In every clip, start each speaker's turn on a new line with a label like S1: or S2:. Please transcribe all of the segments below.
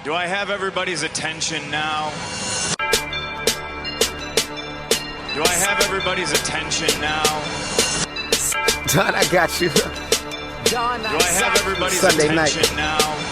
S1: Do I have everybody's attention now? Do I have everybody's attention now?
S2: Don, I got you.
S1: Don, do I have everybody's
S2: Sunday
S1: attention
S2: night.
S1: now?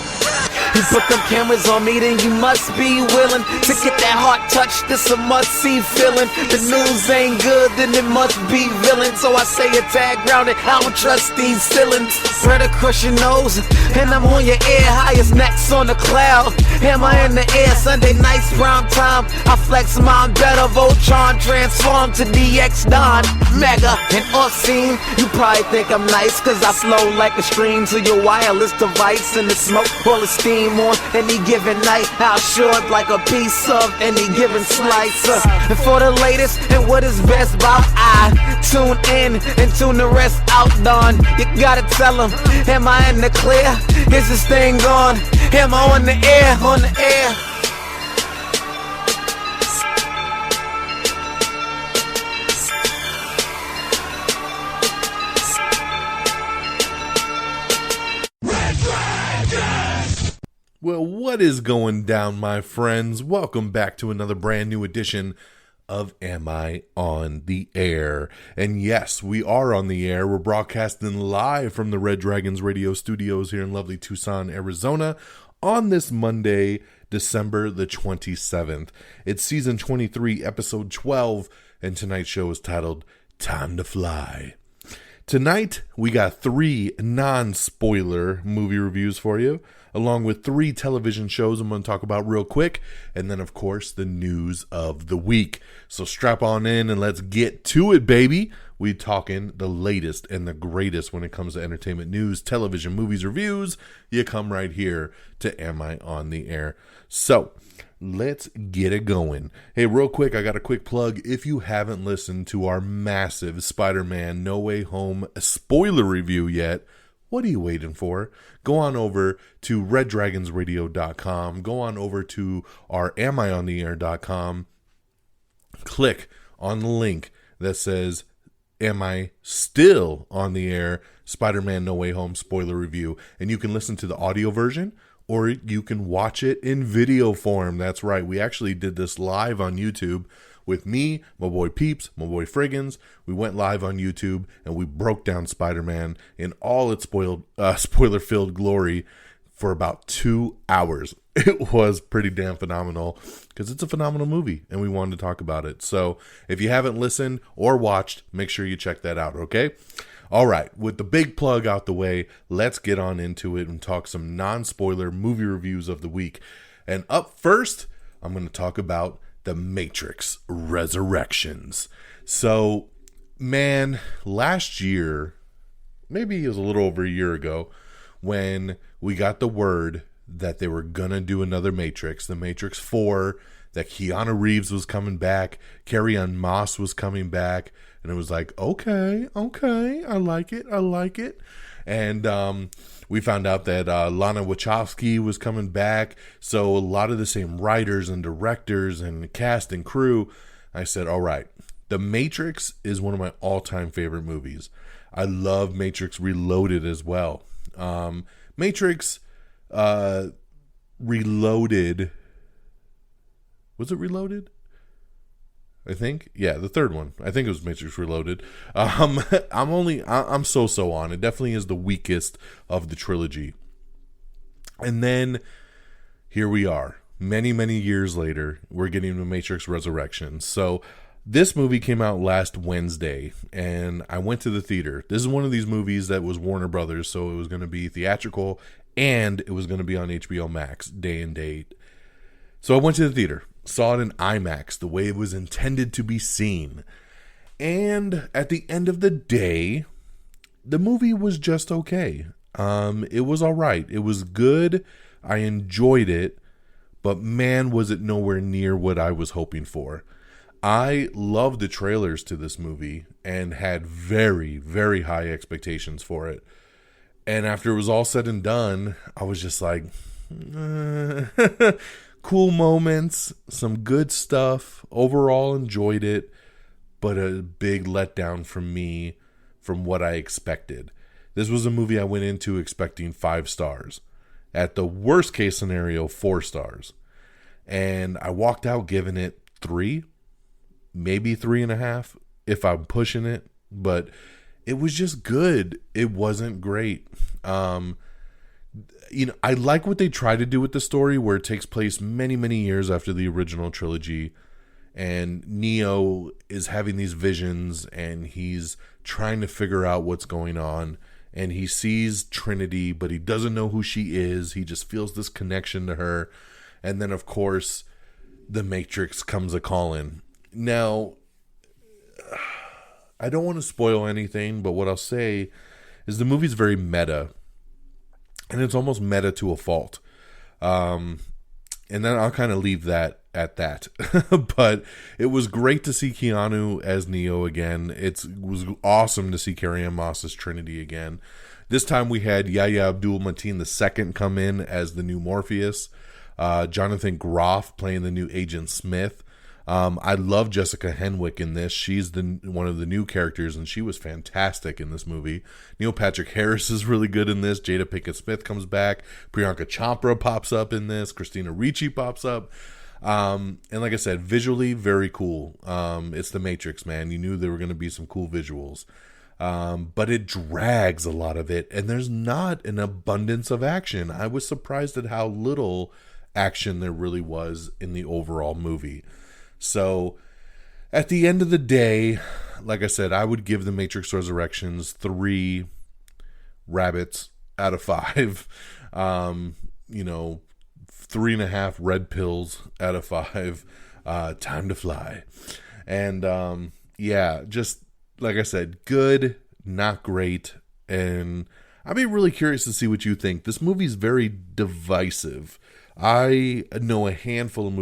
S2: You put them cameras on me, then you must be willing to get that heart touch. This a must-see feeling. The news ain't good, then it must be villain. So I say a tag grounded, I don't trust these ceilings. Spread across your nose, and I'm on your ear, high as necks on the cloud. Hammer in the air, Sunday nights, prime time. I flex mine better, Voltron transform to DX Don. Mega and Unseen. You probably think I'm nice, cause I flow like a stream to your wireless device. And the smoke full of steam on any given night. How short like a piece of any given slice. And for the latest and what is best about, I tune in and tune the rest out. Don, you gotta tell them, am I in the clear? Is this thing on? Am I on the air? On the air.
S3: Well, what is going down, my friends? Welcome back to another brand new edition of Am I on the Air? And yes, we are on the air. We're broadcasting live from the Red Dragons radio studios here in lovely Tucson, Arizona on this Monday, December the 27th. It's season 23, episode 12, and tonight's show is titled Time to Fly. Tonight, we got 3 non-spoiler movie reviews for you, along with 3 television shows I'm going to talk about real quick, and then, of course, the news of the week. So strap on in and let's get to it, baby. We talking the latest and the greatest when it comes to entertainment news, television, movies, reviews. You come right here to Am I on the Air? So let's get it going. Hey, real quick, I got a quick plug. If you haven't listened to our massive Spider-Man No Way Home spoiler review yet, what are you waiting for? Go on over to reddragonsradio.com. Go on over to our amiontheair.com. Click on the link that says, Am I Still on the Air? Spider-Man No Way Home spoiler review. And you can listen to the audio version, or you can watch it in video form. That's right. We actually did this live on YouTube with me, my boy Peeps, my boy Friggins. We went live on YouTube and we broke down Spider-Man in all its spoiler-filled glory for about 2 hours. It was pretty damn phenomenal because it's a phenomenal movie and we wanted to talk about it. So if you haven't listened or watched, make sure you check that out, okay? All right, with the big plug out the way, let's get on into it and talk some non-spoiler movie reviews of the week. And up first, I'm going to talk about The Matrix Resurrections. So, man, last year, maybe it was a little over a year ago, when we got the word that they were going to do another Matrix, The Matrix 4, that Keanu Reeves was coming back, Carrie-Anne Moss was coming back, and it was like, okay, I like it. And we found out that Lana Wachowski was coming back, so a lot of the same writers and directors and cast and crew. I said, all right, The Matrix is one of my all-time favorite movies. I love Matrix Reloaded as well. Matrix Reloaded, was it Reloaded? I think, yeah, the third one. I think it was Matrix Reloaded. I'm so on. It definitely is the weakest of the trilogy. And then here we are, many years later. We're getting to Matrix Resurrections. So this movie came out last Wednesday, and I went to the theater. This is one of these movies that was Warner Brothers, so it was going to be theatrical, and it was going to be on HBO Max day and date. So I went to the theater. Saw it in IMAX, the way it was intended to be seen. And at the end of the day, the movie was just okay. It was all right. It was good. I enjoyed it. But man, was it nowhere near what I was hoping for. I loved the trailers to this movie and had very, very high expectations for it. And after it was all said and done, I was just like, cool moments, some good stuff. Overall enjoyed it, but a big letdown from me from what I expected. This was a movie I went into expecting 5 stars. at the worst case scenario, 4 stars. And I walked out giving it 3, maybe 3.5 if I'm pushing it. But it was just good. It wasn't great. I like what they try to do with the story, where it takes place many, many years after the original trilogy. And Neo is having these visions, and he's trying to figure out what's going on. And he sees Trinity, but he doesn't know who she is. He just feels this connection to her. And then, of course, the Matrix comes a-calling. Now, I don't want to spoil anything, but what I'll say is the movie's very meta. And it's almost meta to a fault. And then I'll kind of leave that at that. But it was great to see Keanu as Neo again. It was awesome to see Carrie-Anne Moss as Trinity again. This time we had Yahya Abdul-Mateen II come in as the new Morpheus. Jonathan Groff playing the new Agent Smith. I love Jessica Henwick in this. She's one of the new characters, and she was fantastic in this movie. Neil Patrick Harris is really good in this. Jada Pinkett Smith comes back. Priyanka Chopra pops up in this. Christina Ricci pops up. And like I said, visually very cool. It's the Matrix, man. You knew there were going to be some cool visuals. But it drags a lot of it, and there's not an abundance of action. I was surprised at how little action there really was in the overall movie. So at the end of the day, like I said, I would give The Matrix Resurrections 3 rabbits out of 5. 3.5 red pills out of 5. Time to fly. And just like I said, good, not great. And I'd be really curious to see what you think. This movie's very divisive. I know a handful of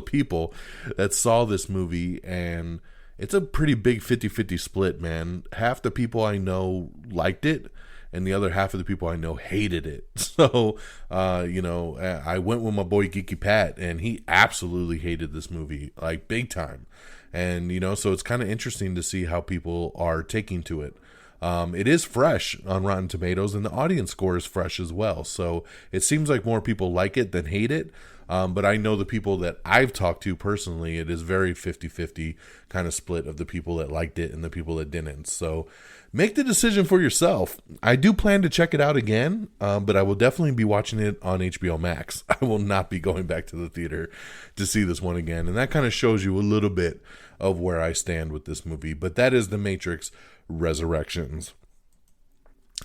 S3: people that saw this movie, and it's a pretty big 50-50 split, man. Half the people I know liked it, and the other half of the people I know hated it. So, I went with my boy Geeky Pat, and he absolutely hated this movie, like big time. And, so it's kind of interesting to see how people are taking to it. It is fresh on Rotten Tomatoes, and the audience score is fresh as well. So it seems like more people like it than hate it. But I know the people that I've talked to personally, it is very 50-50 kind of split of the people that liked it and the people that didn't. So make the decision for yourself. I do plan to check it out again, but I will definitely be watching it on HBO Max. I will not be going back to the theater to see this one again. And that kind of shows you a little bit of where I stand with this movie. But that is The Matrix Resurrections.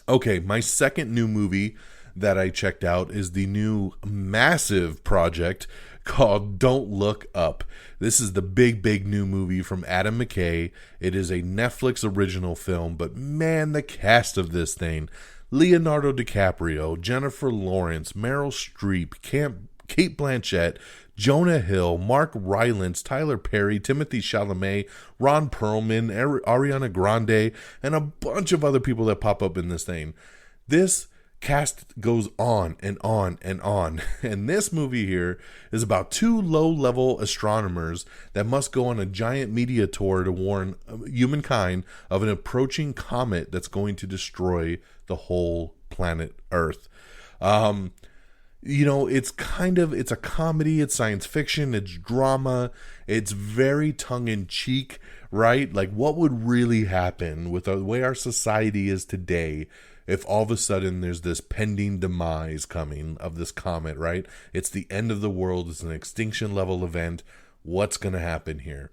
S3: Okay, my second new movie that I checked out is the new massive project called Don't Look Up. This is the big new movie from Adam McKay. It is a Netflix original film, but man, the cast of this thing: Leonardo DiCaprio, Jennifer Lawrence, Meryl Streep, Kate Blanchett, Jonah Hill, Mark Rylance, Tyler Perry, Timothée Chalamet, Ron Perlman, Ariana Grande, and a bunch of other people that pop up in this thing. This cast goes on and on and on. And this movie here is about 2 low-level astronomers that must go on a giant media tour to warn humankind of an approaching comet that's going to destroy the whole planet Earth. It's a comedy, it's science fiction, it's drama, it's very tongue-in-cheek, right? Like, what would really happen with the way our society is today if all of a sudden there's this pending demise coming of this comet, right? It's the end of the world, it's an extinction level event. What's going to happen here?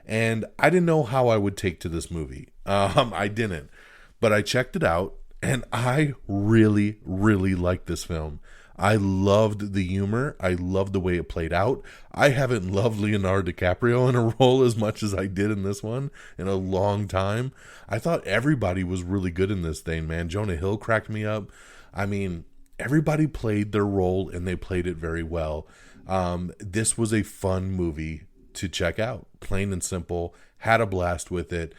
S3: And I didn't know how I would take to this movie. I didn't. But I checked it out, and I really, really liked this film. I loved the humor. I loved the way it played out. I haven't loved Leonardo DiCaprio in a role as much as I did in this one in a long time. I thought everybody was really good in this thing, man. Jonah Hill cracked me up. I mean, everybody played their role, and they played it very well. This was a fun movie to check out. Plain and simple. Had a blast with it.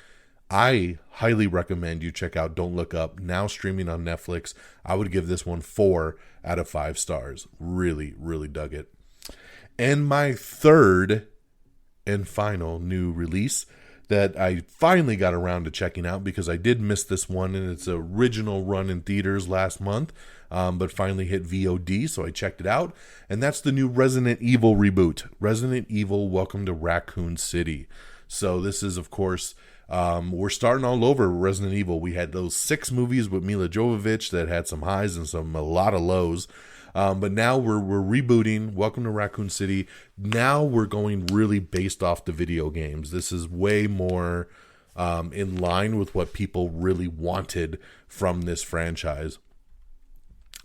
S3: I highly recommend you check out Don't Look Up, now streaming on Netflix. I would give this one 4 out of 5 stars. Really, really dug it. And my third and final new release that I finally got around to checking out because I did miss this one in its original run in theaters last month, but finally hit VOD, so I checked it out. And that's the new Resident Evil reboot. Resident Evil Welcome to Racoon City. So this is, of course, we're starting all over Resident Evil. We had those 6 movies with Mila Jovovich that had some highs and a lot of lows. But now we're rebooting Welcome to Racoon City. Now we're going really based off the video games. This is way more in line with what people really wanted from this franchise.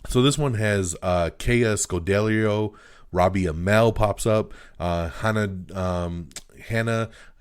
S3: So this one has Kea Scodelario, Robbie Amell pops up, Hannah,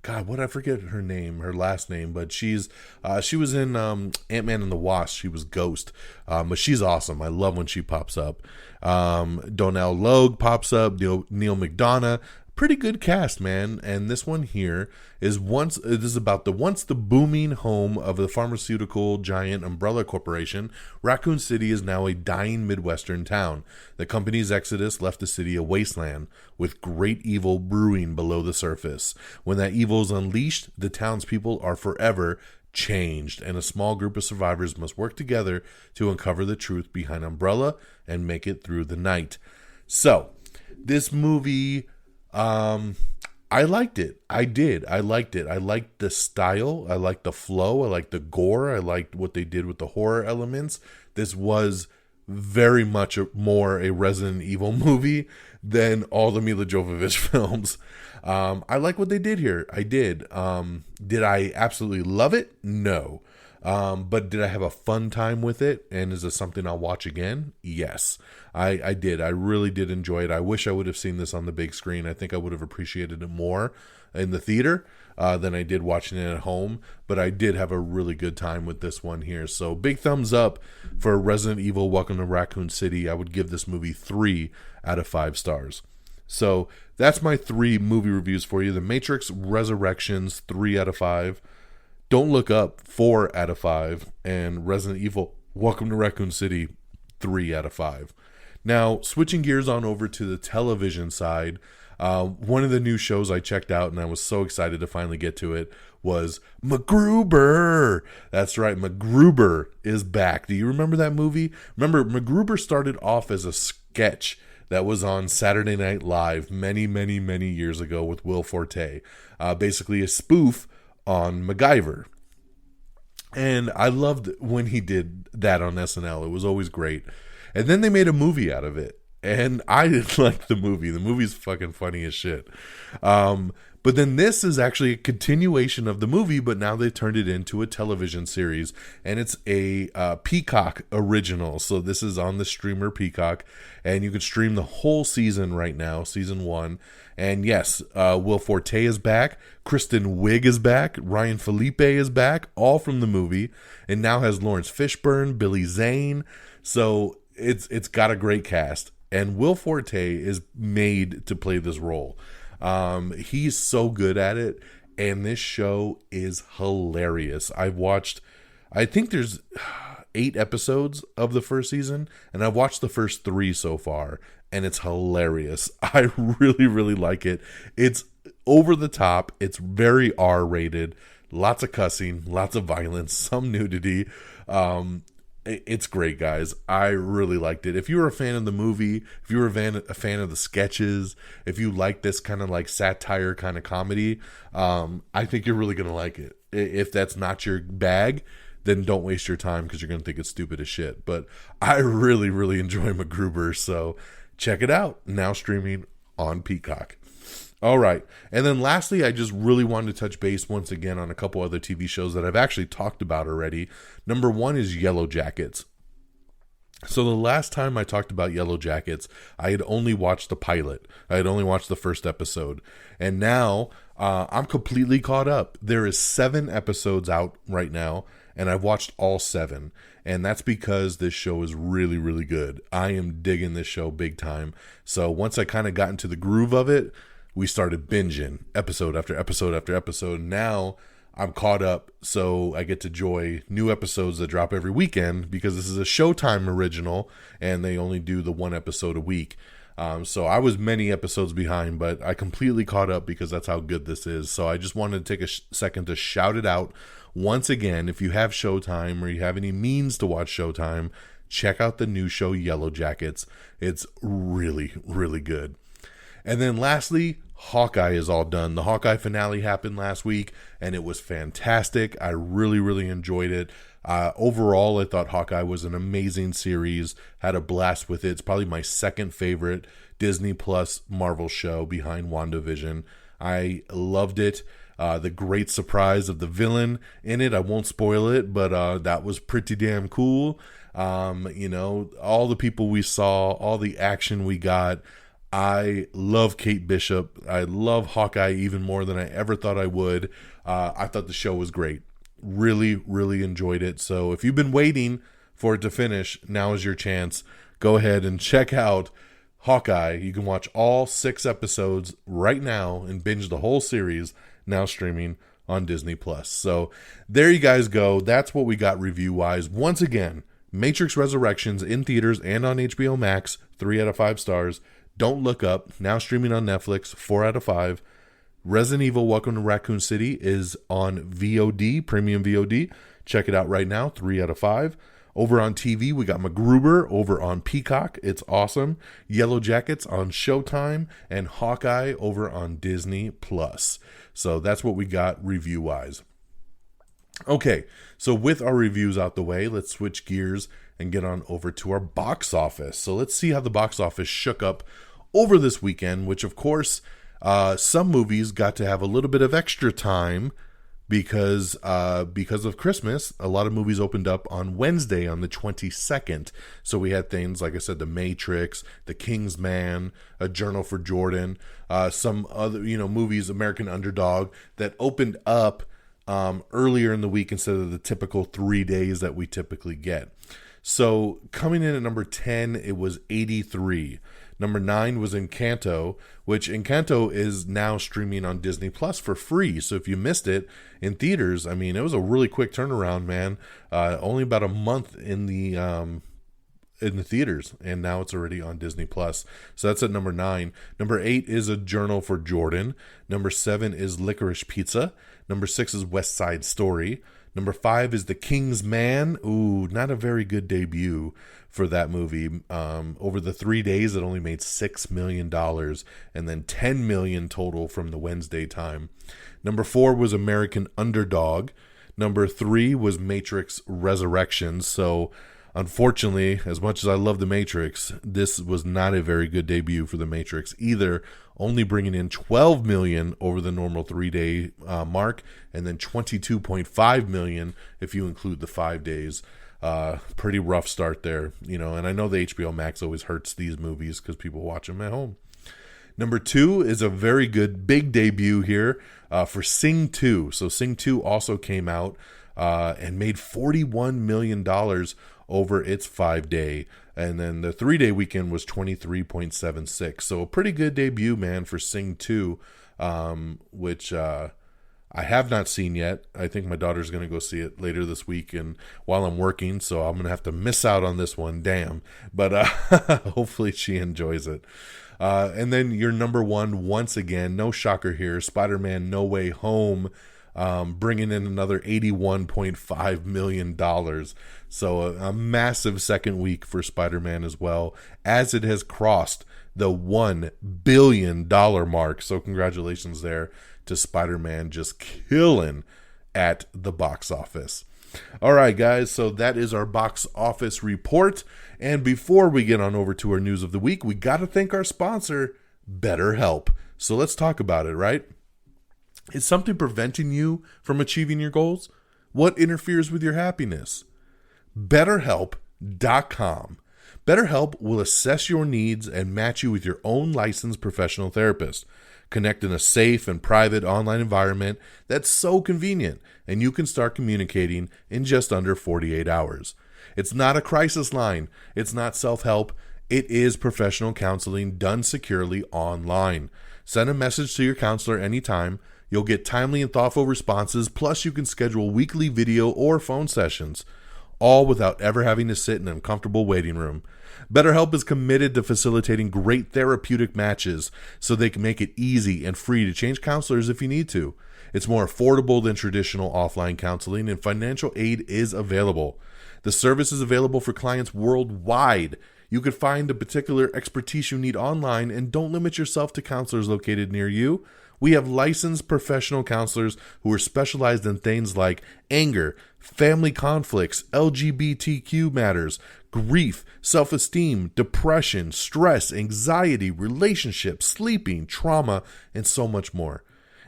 S3: God, I forget her name, her last name, but she was in Ant-Man and the Wasp. She was Ghost, but she's awesome. I love when she pops up. Donnell Logue pops up, Neil McDonough. Pretty good cast, man. And this one here is about the once the booming home of the pharmaceutical giant Umbrella Corporation. Racoon City is now a dying Midwestern town. The company's exodus left the city a wasteland with great evil brewing below the surface. When that evil is unleashed, the townspeople are forever changed, and a small group of survivors must work together to uncover the truth behind Umbrella and make it through the night. So, this movie, I liked it. I did. I liked it. I liked the style. I liked the flow. I liked the gore. I liked what they did with the horror elements. This was very much more a Resident Evil movie than all the Mila Jovovich films. I like what they did here. I did. Did I absolutely love it? No. But did I have a fun time with it? And is this something I'll watch again? Yes, I did. I really did enjoy it. I wish I would have seen this on the big screen. I think I would have appreciated it more in the theater than I did watching it at home. But I did have a really good time with this one here. So big thumbs up for Resident Evil Welcome to Racoon City. I would give this movie 3 out of 5 stars. So that's my 3 movie reviews for you. The Matrix Resurrections, 3 out of 5. Don't Look Up, 4 out of 5. And Resident Evil Welcome to Racoon City, 3 out of 5. Now, switching gears on over to the television side, one of the new shows I checked out, and I was so excited to finally get to it, was MacGruber. That's right, MacGruber is back. Do you remember that movie? Remember, MacGruber started off as a sketch that was on Saturday Night Live many, many, many years ago with Will Forte. Basically a spoof on MacGyver. And I loved when he did that on SNL. It was always great. And then they made a movie out of it. And I didn't like the movie. The movie's fucking funny as shit. But then this is actually a continuation of the movie, but now they turned it into a television series. And it's a Peacock original. So this is on the streamer Peacock. And you can stream the whole season right now, season 1. And yes, Will Forte is back. Kristen Wiig is back. Ryan Felipe is back. All from the movie. And now has Lawrence Fishburne, Billy Zane. So it's got a great cast. And Will Forte is made to play this role. He's so good at it. And this show is hilarious. I think there's 8 episodes of the first season. And I've watched the first 3 so far. And it's hilarious. I really, really like it. It's over the top. It's very R-rated. Lots of cussing, lots of violence, some nudity. It's great, guys. I really liked it. If you were a fan of the movie, if you were a fan of the sketches, if you like this kind of like satire kind of comedy, I think you're really going to like it. If that's not your bag, then don't waste your time because you're going to think it's stupid as shit. But I really, really enjoy MacGruber, so check it out. Now streaming on Peacock. All right. And then lastly, I just really wanted to touch base once again on a couple other TV shows that I've actually talked about already. Number 1 is Yellowjackets. So the last time I talked about Yellowjackets, I had only watched the pilot. I had only watched the first episode. And now I'm completely caught up. There is 7 episodes out right now, and I've watched all 7. And that's because this show is really, really good. I am digging this show big time. So once I kind of got into the groove of it, we started binging episode after episode after episode. Now I'm caught up, so I get to enjoy new episodes that drop every weekend because this is a Showtime original and they only do the 1 episode a week. So I was many episodes behind, but I completely caught up because that's how good this is. So I just wanted to take a second to shout it out. Once again, if you have Showtime or you have any means to watch Showtime, check out the new show Yellowjackets. It's really, really good. And then lastly, Hawkeye is all done. The Hawkeye finale happened last week, and it was fantastic. I really, really enjoyed it. Overall, I thought Hawkeye was an amazing series. Had a blast with it. It's probably my second favorite Disney Plus Marvel show behind WandaVision. I loved it. The great surprise of the villain in it. I won't spoil it, but that was pretty damn cool. All the people we saw, all the action we got. I love Kate Bishop. I love Hawkeye even more than I ever thought I would. I thought the show was great. Really, really enjoyed it. So if you've been waiting for it to finish, now is your chance. Go ahead and check out Hawkeye. You can watch all 6 episodes right now and binge the whole series, now streaming on Disney Plus. So there you guys go. That's what we got review-wise. Once again, Matrix Resurrections in theaters and on HBO Max, 3 out of 5 stars. Don't Look Up, now streaming on Netflix, 4 out of 5. Resident Evil Welcome to Racoon City is on VOD, premium VOD. Check it out right now, 3 out of 5. Over on TV, we got MacGruber over on Peacock. It's awesome. Yellowjackets on Showtime, and Hawkeye over on Disney Plus. So that's what we got review-wise. Okay, so with our reviews out the way, let's switch gears and get on over to our box office. So let's see how the box office shook up over this weekend, which of course, some movies got to have a little bit of extra time because of Christmas. A lot of movies opened up on Wednesday on the 22nd. So we had things, like I said, The Matrix, The King's Man, A Journal for Jordan, some other, movies, American Underdog, that opened up earlier in the week instead of the typical 3 days that we typically get. So coming in at number 10, it was 83. Number 9 was Encanto, which Encanto is now streaming on Disney Plus for free. So if you missed it in theaters, it was a really quick turnaround, man. Only about a month in the theaters, and now it's already on Disney Plus. So that's at number 9. Number 8 is A Journal for Jordan. Number 7 is Licorice Pizza. Number 6 is West Side Story. Number 5 is The King's Man. Ooh, not a very good debut for that movie. Over the 3 days, it only made $6 million, and then $10 million total from the Wednesday time. Number 4 was American Underdog. Number 3 was Matrix Resurrections. So unfortunately, as much as I love The Matrix, this was not a very good debut for The Matrix either, only bringing in $12 million over the normal 3-day mark, and then $22.5 million if you include the 5 days. Pretty rough start there, and I know the HBO Max always hurts these movies because people watch them at home. Number 2 is a very good big debut here for Sing 2. So Sing 2 also came out and made $41 million over its 5-day, and then the 3-day weekend was 23.76. So a pretty good debut, man, for Sing 2, which I have not seen yet. I think my daughter's going to go see it later this week, and while I'm working, so I'm going to have to miss out on this one, damn. But hopefully she enjoys it. And then your number 1, once again, no shocker here, Spider-Man No Way Home, bringing in another $81.5 million. So a massive second week for Spider-Man as well, as it has crossed the $1 billion mark. So congratulations there to Spider-Man, just killing at the box office. All right, guys, so that is our box office report. And before we get on over to our news of the week, we got to thank our sponsor, BetterHelp. So let's talk about it, right? Is something preventing you from achieving your goals? What interferes with your happiness? BetterHelp.com. BetterHelp will assess your needs and match you with your own licensed professional therapist. Connect in a safe and private online environment that's so convenient, and you can start communicating in just under 48 hours. It's not a crisis line. It's not self-help. It is professional counseling done securely online. Send a message to your counselor anytime. You'll get timely and thoughtful responses, plus you can schedule weekly video or phone sessions. all without ever having to sit in an uncomfortable waiting room. BetterHelp is committed to facilitating great therapeutic matches so they can make it easy and free to change counselors if you need to. It's more affordable than traditional offline counseling, and financial aid is available. The service is available for clients worldwide. You could find the particular expertise you need online, and don't limit yourself to counselors located near you. We have licensed professional counselors who are specialized in things like anger, family conflicts, LGBTQ matters, grief, self-esteem, depression, stress, anxiety, relationships, sleeping, trauma, and so much more.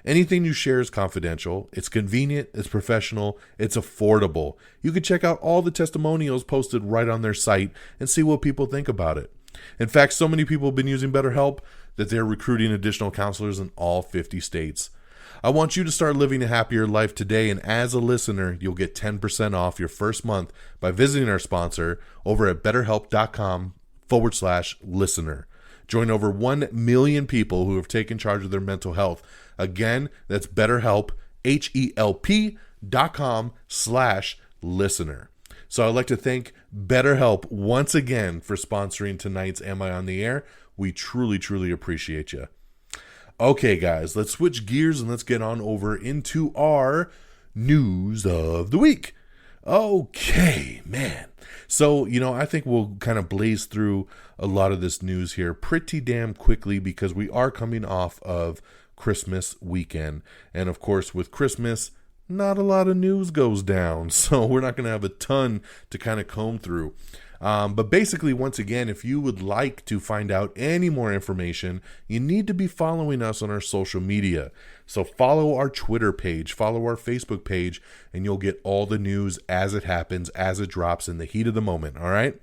S3: Anything you share is confidential. It's convenient, it's professional, it's affordable. You can check out all the testimonials posted right on their site and see what people think about it. In fact, so many people have been using BetterHelp that they're recruiting additional counselors in all 50 states. I want you to start living a happier life today, and as a listener, you'll get 10% off your first month by visiting our sponsor over at betterhelp.com/listener. Join over 1 million people who have taken charge of their mental health. Again, that's BetterHelp, HELP.com/listener. So I'd like to thank BetterHelp once again for sponsoring tonight's Am I on the Air? We truly, truly appreciate you. Okay, guys, let's switch gears and let's get on over into our news of the week. Okay, man. So, I think we'll kind of blaze through a lot of this news here pretty damn quickly because we are coming off of Christmas weekend. And of course, with Christmas, not a lot of news goes down. So we're not going to have a ton to kind of comb through. But basically, once again, if you would like to find out any more information, you need to be following us on our social media. So follow our Twitter page, follow our Facebook page, and you'll get all the news as it happens, as it drops in the heat of the moment, all right?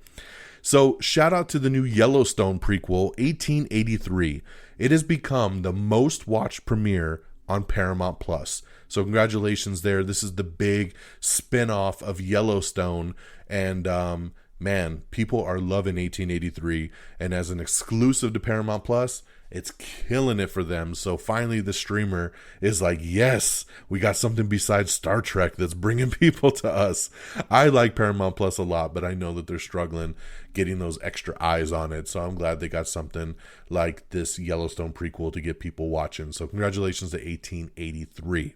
S3: So shout out to the new Yellowstone prequel, 1883. It has become the most watched premiere on Paramount Plus. So congratulations there. This is the big spin-off of Yellowstone, and man, people are loving 1883, and as an exclusive to Paramount Plus, it's killing it for them. So finally the streamer is like, yes, we got something besides Star Trek that's bringing people to us. I like Paramount Plus a lot, but I know that they're struggling getting those extra eyes on it. So I'm glad they got something like this Yellowstone prequel to get people watching. So congratulations to 1883.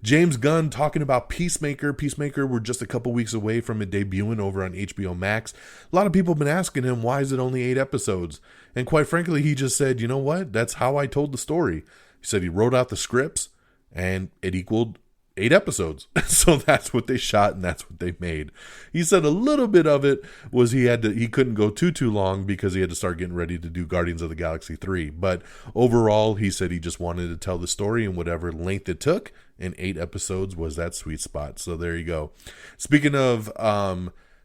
S3: James Gunn talking about Peacemaker. Peacemaker, we're just a couple weeks away from it debuting over on HBO Max. A lot of people have been asking him, why is it only 8 episodes? And quite frankly, he just said, you know what? That's how I told the story. He said he wrote out the scripts and it equaled 8 episodes. So that's what they shot and that's what they made. He said a little bit of it was he couldn't go too long because he had to start getting ready to do Guardians of the Galaxy 3. But overall, he said he just wanted to tell the story in whatever length it took, and 8 episodes was that sweet spot. So there you go. Speaking of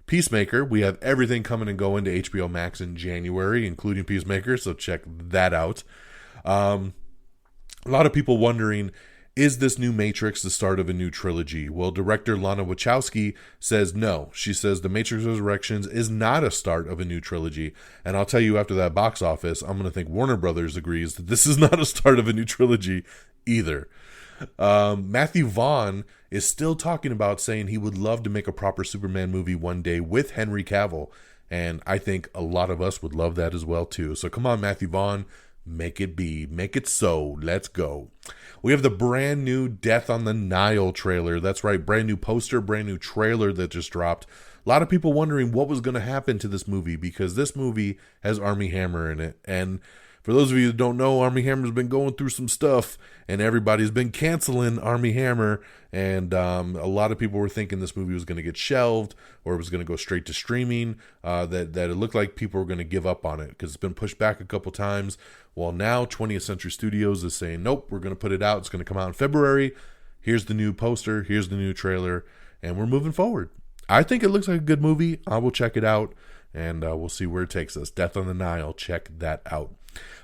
S3: Peacemaker, we have everything coming and going to HBO Max in January, including Peacemaker, so check that out. A lot of people wondering, is this new Matrix the start of a new trilogy? Well, director Lana Wachowski says no. She says The Matrix Resurrections is not a start of a new trilogy. And I'll tell you, after that box office, I'm going to think Warner Brothers agrees that this is not a start of a new trilogy either. Matthew Vaughn is still talking about saying he would love to make a proper Superman movie one day with Henry Cavill. And I think a lot of us would love that as well, too. So come on, Matthew Vaughn. Make it be. Make it so. Let's go. We have the brand new Death on the Nile trailer. That's right. Brand new poster, brand new trailer that just dropped. A lot of people wondering what was going to happen to this movie because this movie has Armie Hammer in it. And for those of you that don't know, Armie Hammer's been going through some stuff and everybody's been canceling Armie Hammer. And a lot of people were thinking this movie was going to get shelved or it was going to go straight to streaming, that it looked like people were going to give up on it because it's been pushed back a couple times. Well, now 20th Century Studios is saying, nope, we're going to put it out. It's going to come out in February. Here's the new poster. Here's the new trailer. And we're moving forward. I think it looks like a good movie. I will check it out. And we'll see where it takes us. Death on the Nile. Check that out.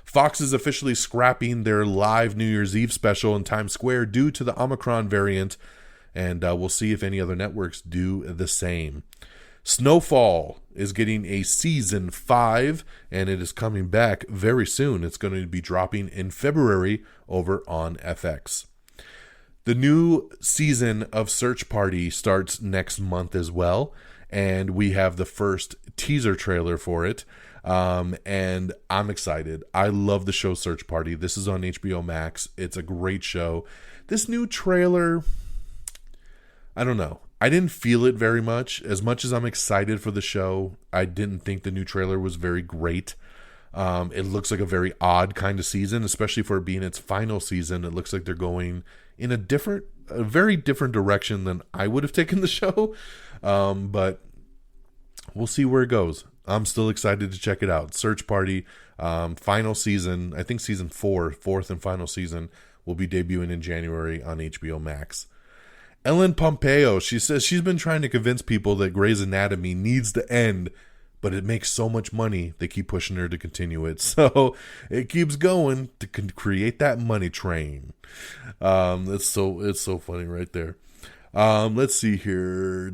S3: Fox is officially scrapping their live New Year's Eve special in Times Square due to the Omicron variant. And we'll see if any other networks do the same. Snowfall is getting a season 5, and it is coming back very soon. It's going to be dropping in February over on FX. The new season of Search Party starts next month as well. and we have the first teaser trailer for it. And I'm excited. I love the show Search Party. This is on HBO Max. It's a great show. This new trailer, I don't know. I didn't feel it very much. As much as I'm excited for the show, I didn't think the new trailer was very great. It looks like a very odd kind of season, especially for it being its final season. It looks like they're going in a very different direction than I would have taken the show. But we'll see where it goes. I'm still excited to check it out. Search Party, final season, I think season 4, fourth and final season, will be debuting in January on HBO Max. Ellen Pompeo, she says she's been trying to convince people that Grey's Anatomy needs to end, but it makes so much money, they keep pushing her to continue it. So it keeps going to create that money train. It's so funny right there. Let's see here.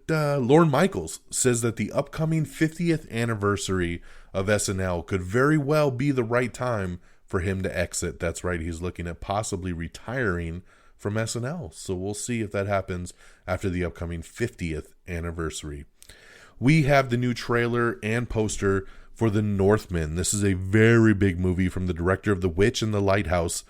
S3: Lorne Michaels says that the upcoming 50th anniversary of SNL could very well be the right time for him to exit. That's right. He's looking at possibly retiring from SNL. So we'll see if that happens after the upcoming 50th anniversary. We have the new trailer and poster for The Northman. This is a very big movie from the director of The Witch and the Lighthouse.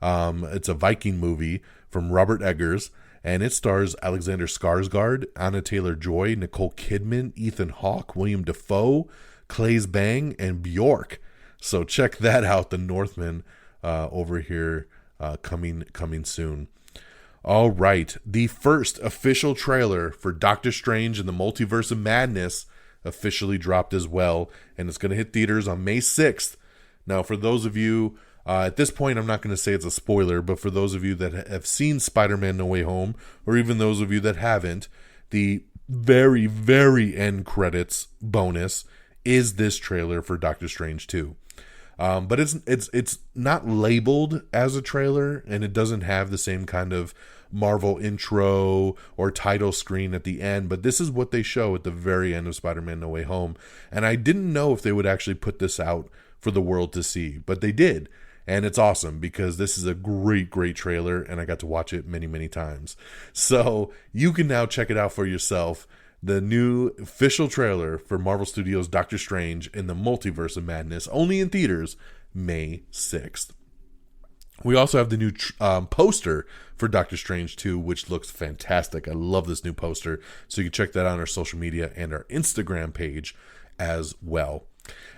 S3: It's a Viking movie from Robert Eggers, and it stars Alexander Skarsgård, Anna Taylor-Joy, Nicole Kidman, Ethan Hawke, William Dafoe, Claes Bang, and Bjork. So check that out, The Northman, over here, coming soon. All right, the first official trailer for Doctor Strange and the Multiverse of Madness officially dropped as well, and it's going to hit theaters on May 6th. Now, for those of you, at this point, I'm not going to say it's a spoiler, but for those of you that have seen Spider-Man No Way Home, or even those of you that haven't, the very, very end credits bonus is this trailer for Doctor Strange 2. But it's not labeled as a trailer, and it doesn't have the same kind of Marvel intro or title screen at the end, but this is what they show at the very end of Spider-Man No Way Home. And I didn't know if they would actually put this out for the world to see, but they did. And it's awesome because this is a great, great trailer, and I got to watch it many, many times. So you can now check it out for yourself. The new official trailer for Marvel Studios' Doctor Strange in the Multiverse of Madness, only in theaters, May 6th. We also have the new poster for Doctor Strange 2, which looks fantastic. I love this new poster. So you can check that out on our social media and our Instagram page as well.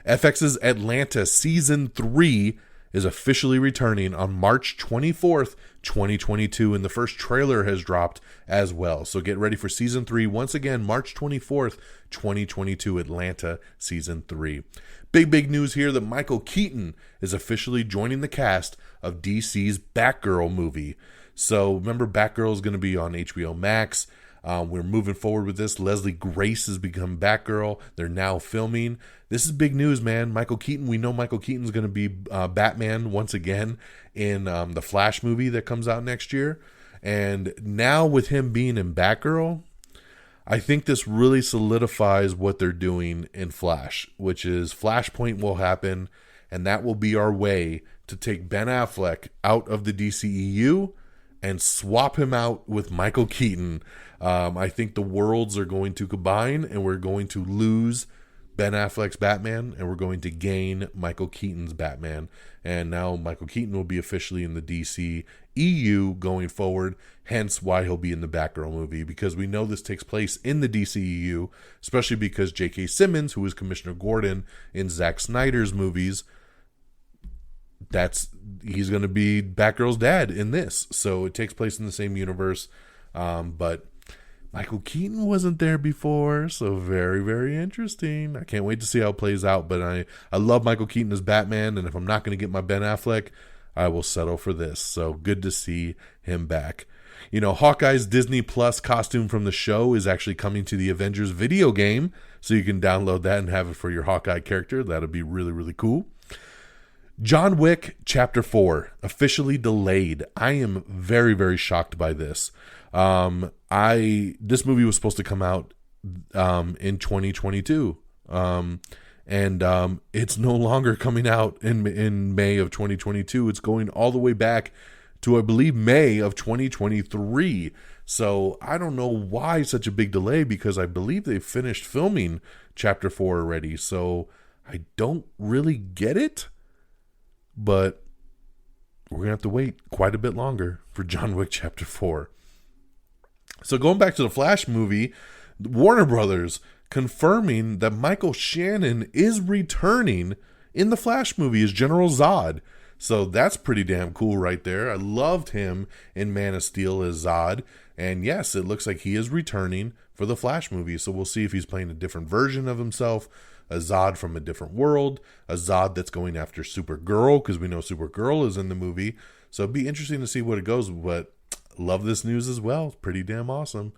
S3: FX's Atlanta Season 3 is officially returning on March 24th, 2022, and the first trailer has dropped as well. So get ready for Season 3. Once again, March 24th, 2022, Atlanta Season 3. Big news here that Michael Keaton is officially joining the cast of DC's Batgirl movie. So remember, Batgirl is going to be on HBO Max. We're moving forward with this. Leslie Grace has become Batgirl. They're now filming. This is big news, man. Michael Keaton, we know Michael Keaton's going to be Batman once again in the Flash movie that comes out next year. And now with him being in Batgirl, I think this really solidifies what they're doing in Flash, which is Flashpoint will happen, and that will be our way to take Ben Affleck out of the DCEU and swap him out with Michael Keaton. I think the worlds are going to combine, and we're going to lose Ben Affleck's Batman, and we're going to gain Michael Keaton's Batman. And now Michael Keaton will be officially in the DC EU going forward, hence why he'll be in the Batgirl movie, because we know this takes place in the DCEU, especially because J.K. Simmons, who is Commissioner Gordon in Zack Snyder's movies, he's going to be Batgirl's dad in this. So it takes place in the same universe, but Michael Keaton wasn't there before, so very, very interesting. I can't wait to see how it plays out, but I love Michael Keaton as Batman, and if I'm not going to get my Ben Affleck, I will settle for this. So good to see him back. You know, Hawkeye's Disney Plus costume from the show is actually coming to the Avengers video game, so you can download that and have it for your Hawkeye character. That'll be really, really cool. John Wick Chapter 4 officially delayed. I am very, very shocked by this. This movie was supposed to come out in 2022, and it's no longer coming out in May of 2022. It's going all the way back to, I believe, May of 2023. So I don't know why such a big delay, because I believe they finished filming Chapter 4 already. So I don't really get it, but we're going to have to wait quite a bit longer for John Wick Chapter 4. So going back to the Flash movie, Warner Brothers confirming that Michael Shannon is returning in the Flash movie as General Zod. So that's pretty damn cool right there. I loved him in Man of Steel as Zod. And yes, it looks like he is returning for the Flash movie. So we'll see if he's playing a different version of himself, a Zod from a different world, a Zod that's going after Supergirl, because we know Supergirl is in the movie. So it'd be interesting to see what it goes, but love this news as well. It's pretty damn awesome.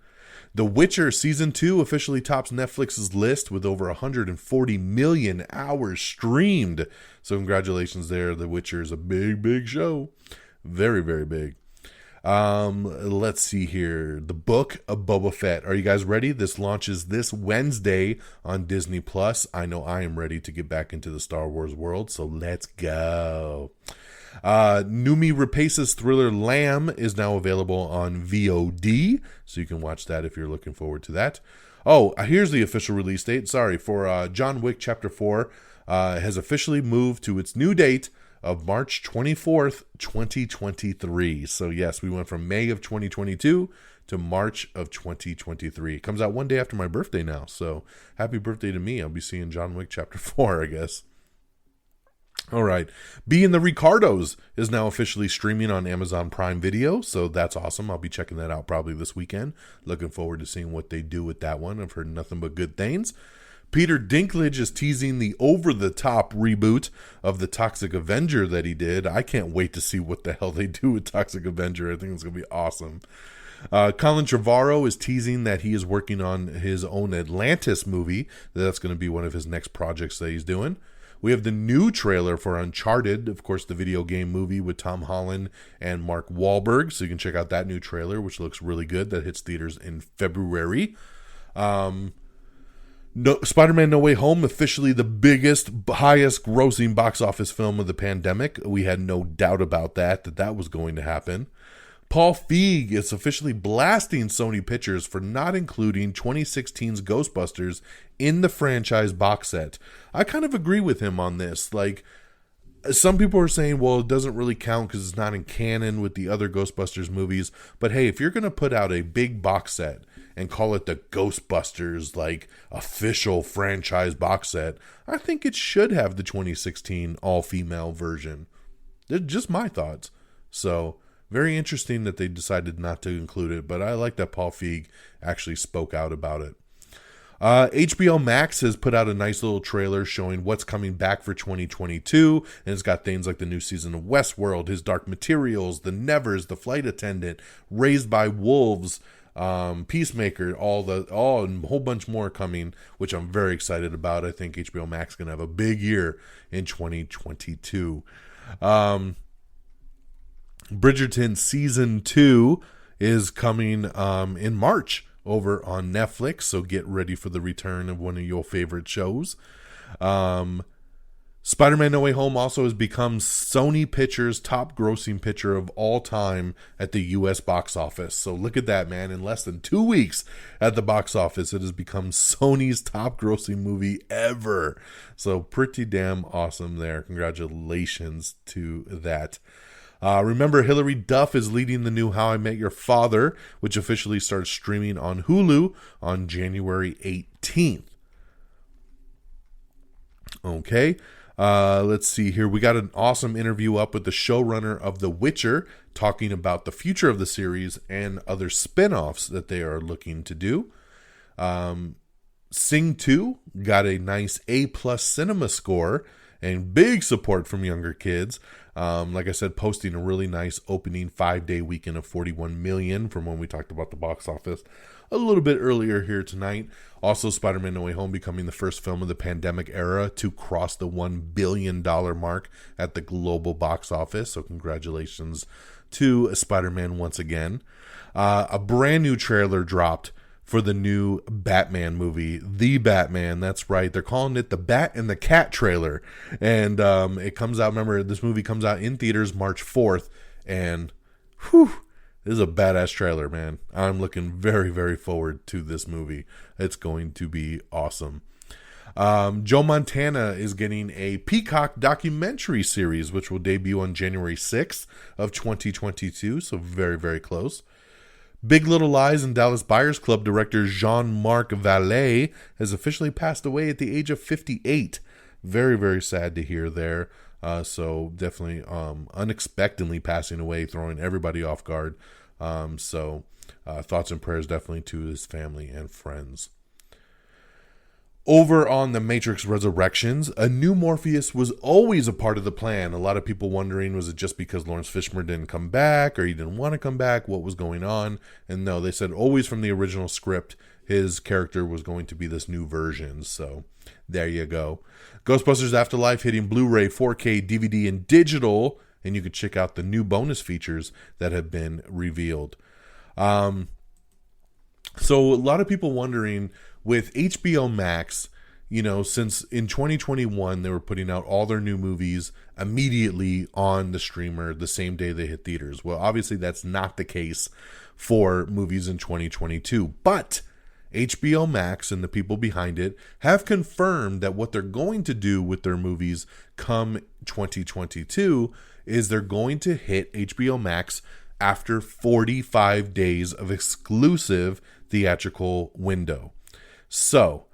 S3: The Witcher Season 2 officially tops Netflix's list with over 140 million hours streamed. So congratulations there. The Witcher is a big, big show. Very, very big. Let's see here. The Book of Boba Fett. Are you guys ready? This launches this Wednesday on Disney Plus. I know I am ready to get back into the Star Wars world, so let's go. Numi Rapace's thriller Lamb is now available on VOD, so you can watch that if you're looking forward to that. Oh, here's the official release date. Sorry, for John Wick Chapter 4 has officially moved to its new date of March 24th, 2023. So yes, we went from May of 2022 to March of 2023. It comes out one day after my birthday now, so happy birthday to me. I'll be seeing John Wick Chapter 4, I guess. All right. Being the Ricardos is now officially streaming on Amazon Prime Video, so that's awesome. I'll be checking that out probably this weekend. Looking forward to seeing what they do with that one. I've heard nothing but good things. Peter Dinklage is teasing the over-the-top reboot of the Toxic Avenger that he did. I can't wait to see what the hell they do with Toxic Avenger. I think it's going to be awesome. Colin Trevorrow is teasing that he is working on his own Atlantis movie. That's going to be one of his next projects that he's doing. We have the new trailer for Uncharted, of course, the video game movie with Tom Holland and Mark Wahlberg. So you can check out that new trailer, which looks really good. That hits theaters in February. Spider-Man No Way Home, officially the biggest, highest grossing box office film of the pandemic. We had no doubt about that was going to happen. Paul Feig is officially blasting Sony Pictures for not including 2016's Ghostbusters in the franchise box set. I kind of agree with him on this. Like, some people are saying, well, it doesn't really count because it's not in canon with the other Ghostbusters movies. But hey, if you're going to put out a big box set and call it the Ghostbusters, like, official franchise box set, I think it should have the 2016 all-female version. They're just my thoughts. So, very interesting that they decided not to include it, but I like that Paul Feig actually spoke out about it. HBO Max has put out a nice little trailer showing what's coming back for 2022, and it's got things like the new season of Westworld, His Dark Materials, The Nevers, The Flight Attendant, Raised by Wolves, Peacemaker, and a whole bunch more coming, which I'm very excited about. I think HBO Max is going to have a big year in 2022. Bridgerton Season 2 is coming in March over on Netflix, so get ready for the return of one of your favorite shows. Spider-Man No Way Home also has become Sony Pictures' top grossing picture of all time at the U.S. box office. So look at that, man. In less than 2 weeks at the box office, it has become Sony's top grossing movie ever. So pretty damn awesome there. Congratulations to that. Remember, Hilary Duff is leading the new How I Met Your Father, which officially starts streaming on Hulu on January 18th. Okay, let's see here. We got an awesome interview up with the showrunner of The Witcher, talking about the future of the series and other spin-offs that they are looking to do. Sing 2 got a nice A+ cinema score and big support from younger kids. Like I said, posting a really nice opening 5-day weekend of 41 million from when we talked about the box office a little bit earlier here tonight. Also, Spider-Man No Way Home becoming the first film of the pandemic era to cross the $1 billion mark at the global box office. So congratulations to Spider-Man once again. A brand new trailer dropped for the new Batman movie, The Batman. That's right. They're calling it the Bat and the Cat trailer. And it comes out, remember, this movie comes out in theaters March 4th. And, whew, This is a badass trailer, man. I'm looking very, very forward to this movie. It's going to be awesome. Joe Montana is getting a Peacock documentary series, which will debut on January 6th of 2022. So very, very close. Big Little Lies and Dallas Buyers Club director Jean-Marc Vallée has officially passed away at the age of 58. Very, very sad to hear there. So definitely unexpectedly passing away, throwing everybody off guard. Thoughts and prayers definitely to his family and friends. Over on The Matrix Resurrections, a new Morpheus was always a part of the plan. A lot of people wondering, was it just because Lawrence Fishburne didn't come back or he didn't want to come back? What was going on? And no, they said always from the original script, his character was going to be this new version. So there you go. Ghostbusters Afterlife hitting Blu-ray, 4K, DVD, and digital. And you can check out the new bonus features that have been revealed. So a lot of people wondering, with HBO Max, you know, since in 2021 they were putting out all their new movies immediately on the streamer the same day they hit theaters. Well, obviously that's not the case for movies in 2022. But HBO Max and the people behind it have confirmed that what they're going to do with their movies come 2022 is they're going to hit HBO Max after 45 days of exclusive theatrical window. So,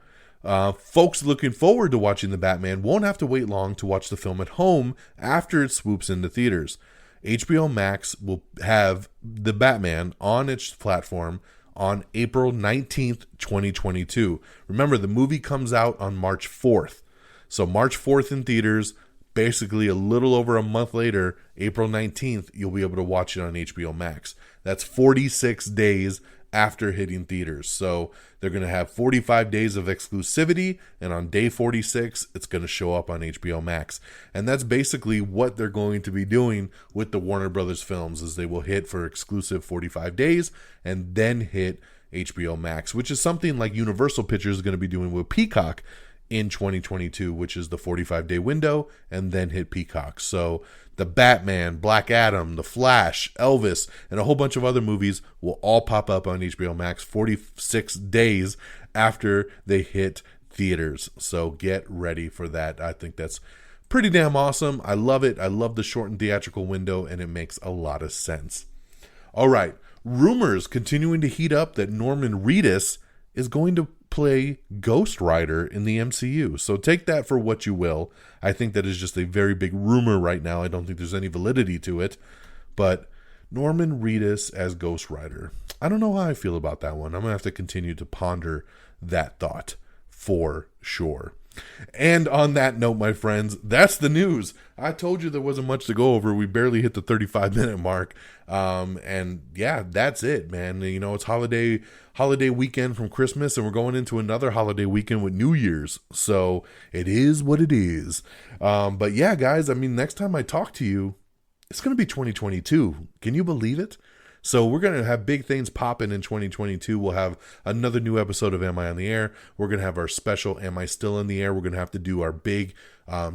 S3: folks looking forward to watching The Batman won't have to wait long to watch the film at home after it swoops into theaters. HBO Max will have The Batman on its platform on April 19th, 2022. Remember, the movie comes out on March 4th. So March 4th in theaters, basically a little over a month later, April 19th, you'll be able to watch it on HBO Max. That's 46 days after hitting theaters. So they're going to have 45 days of exclusivity, and on day 46, it's going to show up on HBO Max. And that's basically what they're going to be doing with the Warner Brothers films, is they will hit for exclusive 45 days and then hit HBO Max, which is something like Universal Pictures is going to be doing with Peacock in 2022, which is the 45-day window, and then hit Peacock. So the Batman, Black Adam, The Flash, Elvis, and a whole bunch of other movies will all pop up on HBO Max 46 days after they hit theaters. So get ready for that. I think that's pretty damn awesome. I love it. I love the shortened theatrical window, and it makes a lot of sense. All right. Rumors continuing to heat up that Norman Reedus is going to play Ghost Rider in the MCU. So take that for what you will. I think that is just a very big rumor right now. I don't think there's any validity to it. But Norman Reedus as Ghost Rider, I don't know how I feel about that one. I'm going to have to continue to ponder that thought for sure. And on that note, my friends, that's the news. I told you there wasn't much to go over. We barely hit the 35-minute mark. And yeah, that's it, man. You know, it's holiday weekend from Christmas, and we're going into another holiday weekend with New Year's. So it is what it is. But yeah, guys, I mean, next time I talk to you, it's going to be 2022. Can you believe it? So we're going to have big things popping in 2022. We'll have another new episode of Am I on the Air? We're going to have our special Am I Still in the Air? We're going to have to do our big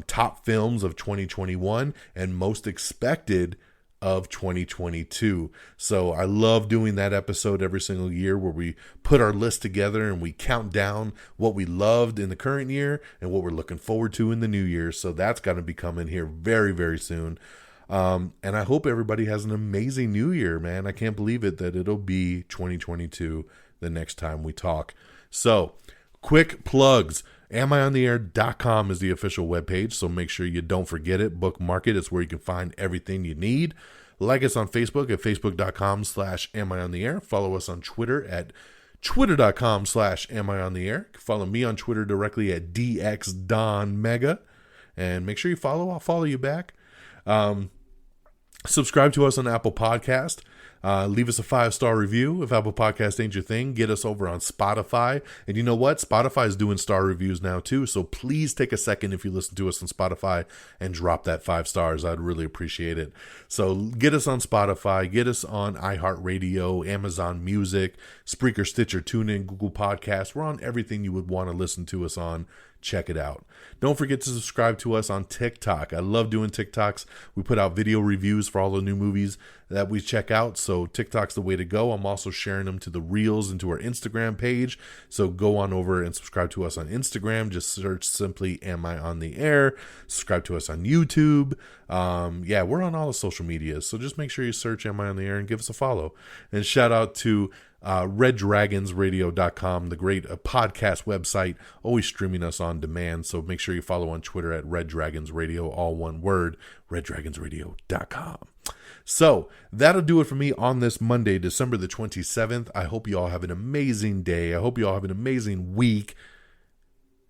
S3: top films of 2021 and most expected of 2022. So I love doing that episode every single year where we put our list together and we count down what we loved in the current year and what we're looking forward to in the new year. So that's going to be coming here very, very soon. And I hope everybody has an amazing new year, man. I can't believe it that it'll be 2022 the next time we talk. So, quick plugs. AmIOnTheAir.com is the official webpage, so make sure you don't forget it. Bookmark it. It's where you can find everything you need. Like us on Facebook at Facebook.com/AmIOnTheAir. Follow us on Twitter at Twitter.com/AmIOnTheAir. Follow me on Twitter directly at DXDonMega. And make sure you follow. I'll follow you back. Subscribe to us on Apple Podcast. Leave us a 5-star review. If Apple Podcast ain't your thing, get us over on Spotify. And you know what? Spotify is doing star reviews now too. So please take a second if you listen to us on Spotify and drop that 5 stars. I'd really appreciate it. So get us on Spotify. Get us on iHeartRadio, Amazon Music, Spreaker, Stitcher, TuneIn, Google Podcasts. We're on everything you would want to listen to us on. check it out. Don't forget to subscribe to us on TikTok. I love doing TikToks. We put out video reviews for all the new movies that we check out, so TikTok's the way to go. I'm also sharing them to the Reels and to our Instagram page, so go on over and subscribe to us on Instagram. Just search simply Am I on the Air. Subscribe to us on YouTube. We're on all the social medias, so just make sure you search Am I on the Air and give us a follow. And shout out to reddragonsradio.com, the great podcast website, always streaming us on demand. So make sure you follow on Twitter at Red Dragons Radio, all one word, reddragonsradio.com. So that'll do it for me on this Monday, December the 27th. I hope you all have an amazing day. I hope you all have an amazing week.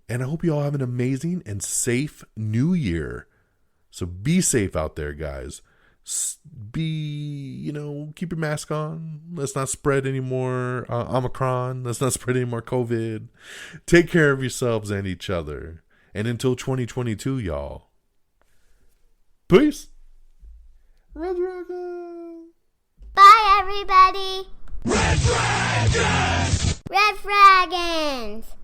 S3: And I hope you all have an amazing and safe new year. So be safe out there, guys. Keep your mask on. Let's not spread any more Omicron. Let's not spread any more COVID. Take care of yourselves and each other. And until 2022, y'all. Peace. Red Dragon.
S4: Bye, everybody. Red Dragons. Red Dragons.